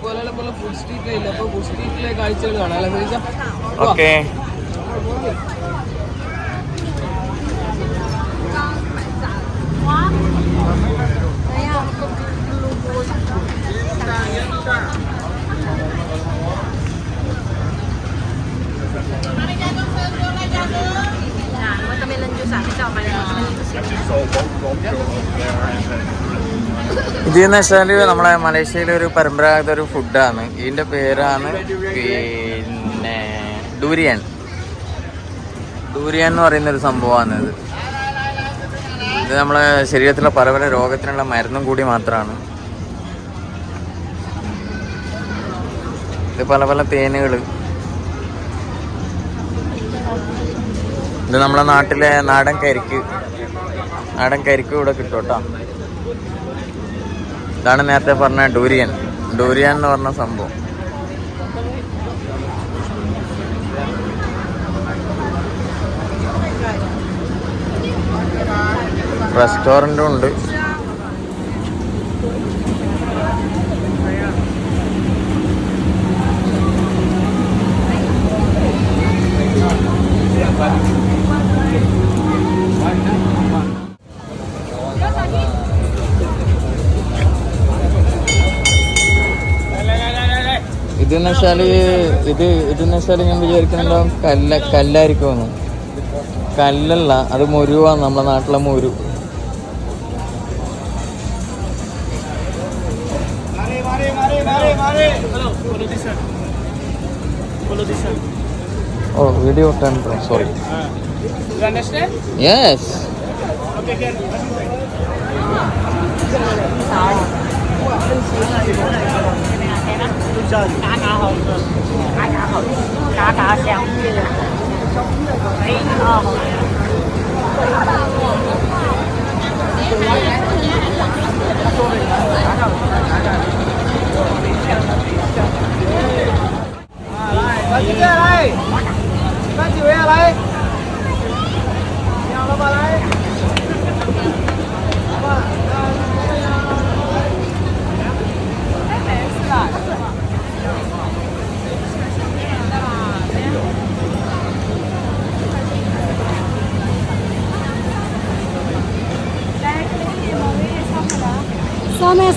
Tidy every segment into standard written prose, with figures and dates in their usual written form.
കോലാലംപുറം food സ്ട്രീറ്റിലില്ല. അപ്പോൾ food സ്ട്രീറ്റിലെ കാഴ്ചകൾ കാണാം അല്ലേ ഫരീജ? ഓക്കെ. ഇതെന്ന് വെച്ചാൽ നമ്മളെ മലേഷ്യയിലെ ഒരു പരമ്പരാഗത ഒരു ഫുഡാണ്. ഇതിൻ്റെ പേരാണ് പിന്നെ ഡൂരിയൻ. ഡൂരിയൻ എന്ന് പറയുന്നൊരു സംഭവമാണ് ഇത്. ഇത് നമ്മളെ ശരീരത്തിലെ പല പല രോഗത്തിനുള്ള മരുന്നും കൂടി മാത്രമാണ്. ഇത് പല പല തേനുകൾ. ഇത് നമ്മളെ നാട്ടിലെ നാടൻ കരിക്ക് ഇവിടെ കിട്ടും കേട്ടോ. ഇതാണ് നേരത്തെ പറഞ്ഞ ഡൂരിയൻ എന്ന് പറഞ്ഞ സംഭവം. റെസ്റ്റോറൻറ്റും ഉണ്ട്. ഇതെന്ന് വെച്ചാൽ ഞാൻ വിചാരിക്കുന്നുണ്ടാവും കല്ലായിരിക്കും. കല്ലല്ല, അത് മുരുവാണ്, നമ്മളെ നാട്ടിലെ മുരു. ഓ video sorry. Yes.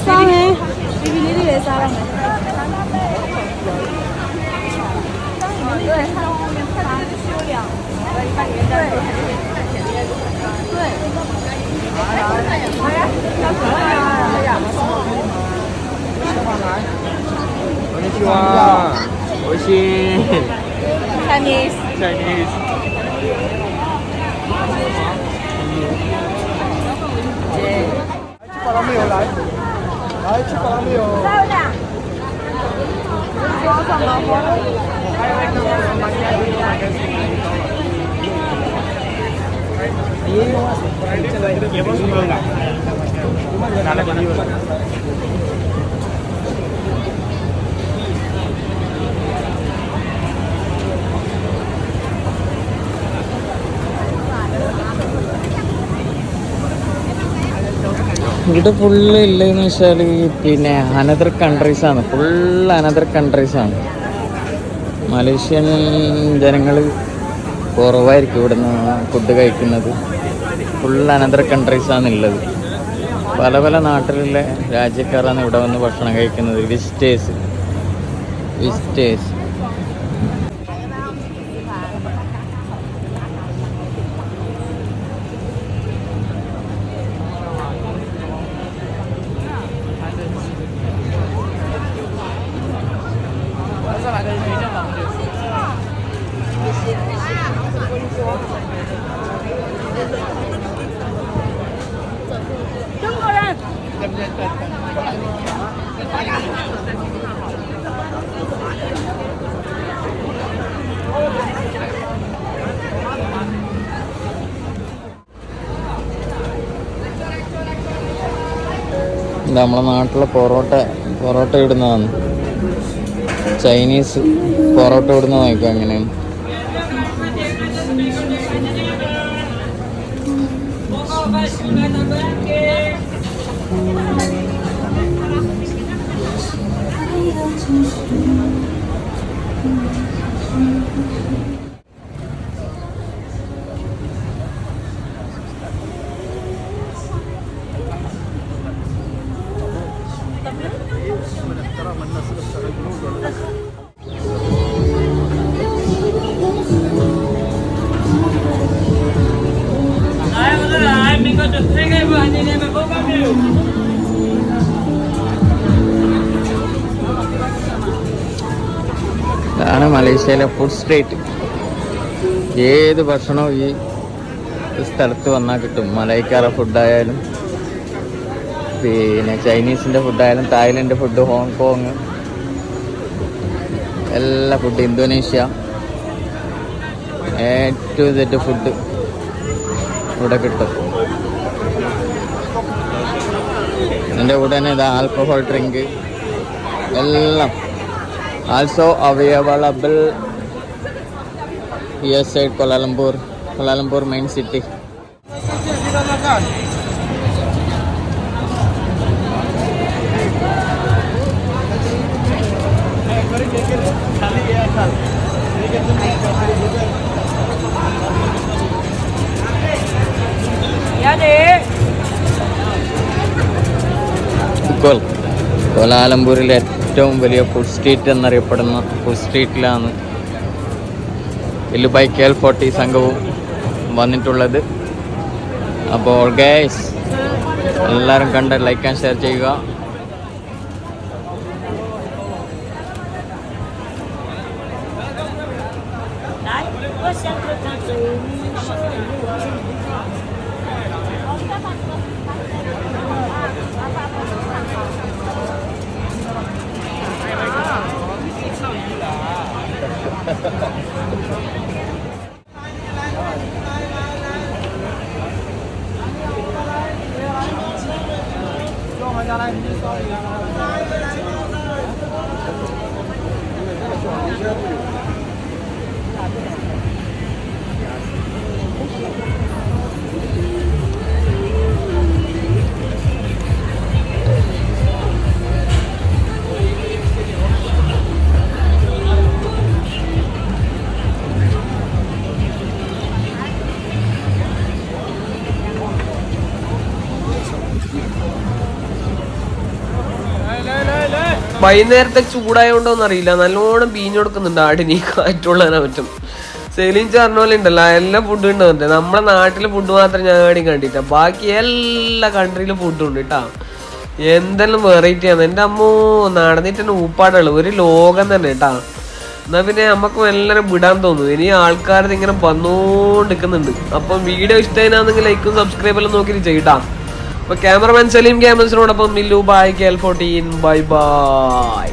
Sama, ini dia salam. Chinese. 巴拉没有来吃巴拉没有。ഇവിടെ ഫുള്ള് ഇല്ലെന്ന് വെച്ചാൽ പിന്നെ അനദർ കൺട്രീസാണ്. ഫുള്ള് അനദർ കൺട്രീസാണ്. മലേഷ്യൻ ജനങ്ങൾ കുറവായിരിക്കും ഇവിടുന്ന് ഫുഡ് കഴിക്കുന്നത്. ഫുള്ള് അനദർ കൺട്രീസാണുള്ളത്. പല പല നാട്ടിലുള്ള രാജ്യക്കാരാണ് ഇവിടെ വന്ന് ഭക്ഷണം കഴിക്കുന്നത്. വിസിറ്റേഴ്സ്. നമ്മളെ നാട്ടിലെ പൊറോട്ട ഇടുന്നതാണ്. ചൈനീസ് പൊറോട്ട ഇടുന്ന നോക്കുക എങ്ങനെയാണ്. ഇതാണ് മലേഷ്യയിലെ ഫുഡ് സ്ട്രീറ്റ്. ഏത് ഭക്ഷണവും ഈ സ്ഥലത്ത് വന്നാൽ കിട്ടും. മലൈക്കാറ ഫുഡായാലും പിന്നെ ചൈനീസിൻ്റെ ഫുഡായാലും തായ്ലൻഡ് ഫുഡ്, ഹോങ്കോങ്, എല്ലാ food, Indonesia, A to Z food ഇവിടെ കിട്ടും. ഇതിൻ്റെ കൂടെ തന്നെ ഇതാ ആൽക്കഹോൾ ഡ്രിങ്ക് എല്ലാം also available here side Kuala Lumpur main city. കൊലാലംപൂരിലെ ഏറ്റവും വലിയ ഫുഡ് സ്ട്രീറ്റ് എന്നറിയപ്പെടുന്ന ഫുഡ് സ്ട്രീറ്റിലാണ് എല്ലുബായ് KL40 സംഘവും വന്നിട്ടുള്ളത്. അപ്പോൾ ഗൈസ് എല്ലാവരും കണ്ട് ലൈക്ക് ആൻഡ് ഷെയർ ചെയ്യുക. വൈകുന്നേരത്തെ ചൂടായോണ്ടോന്ന് അറിയില്ല, നല്ലോണം ബീഞ്ഞു കൊടുക്കുന്നുണ്ട് ആടിന്. കാറ്റുള്ളതിനെ പറ്റും. സെയിലിൻ പറഞ്ഞ പോലെ ഉണ്ടല്ലോ, എല്ലാ ഫുഡും ഉണ്ട്. പറഞ്ഞത് നമ്മളെ നാട്ടിലെ ഫുഡ് മാത്രം ഞാൻ ആടി കണ്ടിട്ടാ, ബാക്കി എല്ലാ കൺട്രിയിലും ഫുഡും ഉണ്ട് കേട്ടാ. എന്തെല്ലാം വെറൈറ്റി ആണ്. എൻ്റെ അമ്മോ നടന്നിട്ട് തന്നെ ഊപ്പാടുള്ളു, ഒരു ലോകം തന്നെ കേട്ടാ. എന്നാൽ പിന്നെ നമുക്ക് എല്ലാവരും വിടാൻ തോന്നുന്നു. ഇനി ആൾക്കാർ ഇങ്ങനെ വന്നുകൊണ്ടിരിക്കുന്നുണ്ട്. അപ്പം വീഡിയോ ഇഷ്ടമായിരുന്നെങ്കിൽ ലൈക്കും സബ്സ്ക്രൈബെല്ലാം നോക്കിയിട്ട് ചെയ്യട്ടാ. അപ്പോൾ ക്യാമറമാൻ സലീം ക്യാമറസിനോടൊപ്പം മില്ലു ബായ് KL14 ബൈ ബൈ.